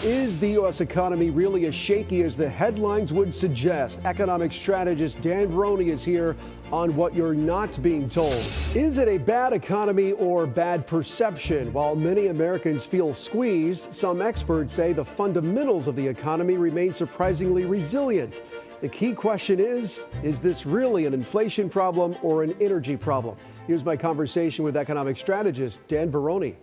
Is the U.S. economy really as shaky as the headlines would suggest? Economic strategist Dan Varroney is here on what you're not being told. Is it a bad economy or bad perception? While many Americans feel squeezed, some experts say the fundamentals of the economy remain surprisingly resilient. The key question is this really an inflation problem or an energy problem? Here's my conversation with economic strategist Dan Varroney.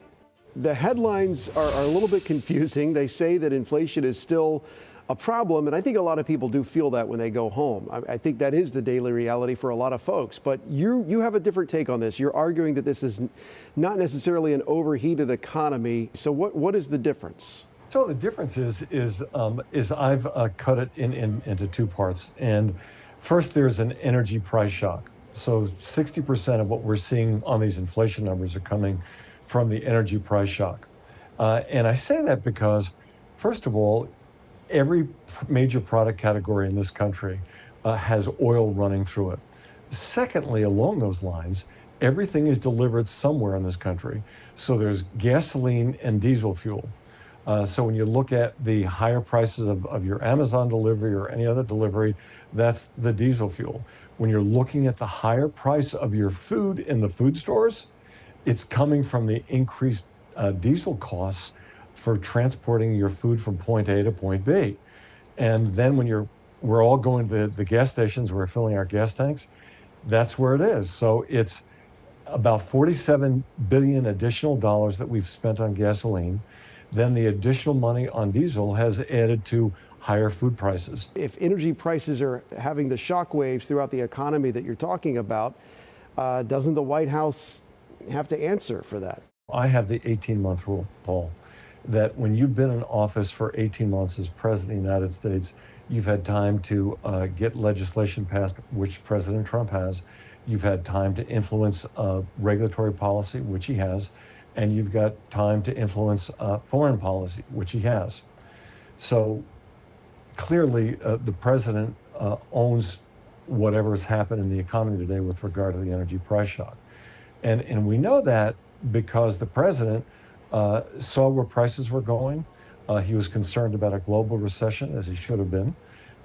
The headlines are a little bit confusing. They say that inflation is still a problem, and I think a lot of people do feel that when they go home. I think that is the daily reality for a lot of folks. But you have a different take on this. You're arguing that this is not necessarily an overheated economy. So what is the difference? So the difference is I've cut it into two parts. And first, there's an energy price shock. So 60% of what we're seeing on these inflation numbers are coming from the energy price shock. And I say that because, first of all, every major product category in this country has oil running through it. Secondly, along those lines, everything is delivered somewhere in this country. So there's gasoline and diesel fuel. So when you look at the higher prices of your Amazon delivery or any other delivery, that's the diesel fuel. When you're looking at the higher price of your food in the food stores, it's coming from the increased diesel costs for transporting your food from point A to point B. And then when we're all going to the gas stations, we're filling our gas tanks, that's where it is. So it's about 47 billion additional dollars that we've spent on gasoline. Then the additional money on diesel has added to higher food prices. If energy prices are having the shock waves throughout the economy that you're talking about, doesn't the White House have to answer for that? I have the 18-month rule, Paul, that when you've been in office for 18 months as president of the United States, you've had time to get legislation passed, which President Trump has. You've had time to influence regulatory policy, which he has, and you've got time to influence foreign policy, which he has. So clearly, the president owns whatever has happened in the economy today with regard to the energy price shock. And we know that because the president saw where prices were going. He was concerned about a global recession, as he should have been.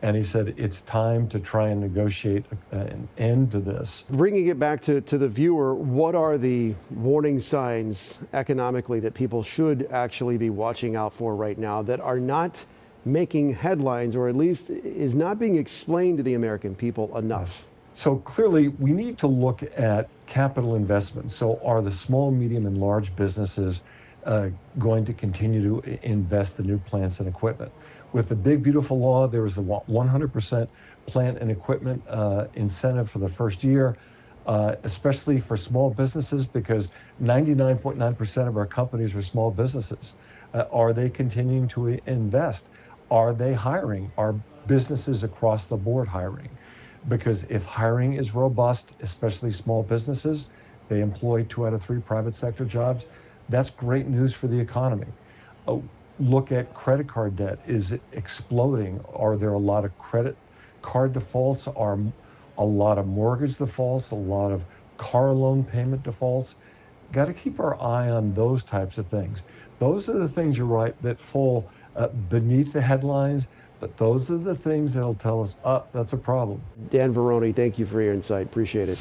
And he said, it's time to try and negotiate an end to this. Bringing it back to the viewer, what are the warning signs economically that people should actually be watching out for right now that are not making headlines, or at least is not being explained to the American people enough? So clearly, we need to look at capital investments. So are the small, medium, and large businesses going to continue to invest in new plants and equipment? With the big, beautiful law, there was a 100% plant and equipment incentive for the first year, especially for small businesses, because 99.9% of our companies are small businesses. Are they continuing to invest? Are they hiring? Are businesses across the board hiring? Because if hiring is robust, especially small businesses, they employ 2 out of 3 private sector jobs, that's great news for the economy. Look at credit card debt. Is it exploding? Are there a lot of credit card defaults? Are a lot of mortgage defaults? A lot of car loan payment defaults? Got to keep our eye on those types of things. Those are the things, you're right, that fall beneath the headlines. But those are the things that'll tell us, that's a problem. Dan Varroney, thank you for your insight. Appreciate it.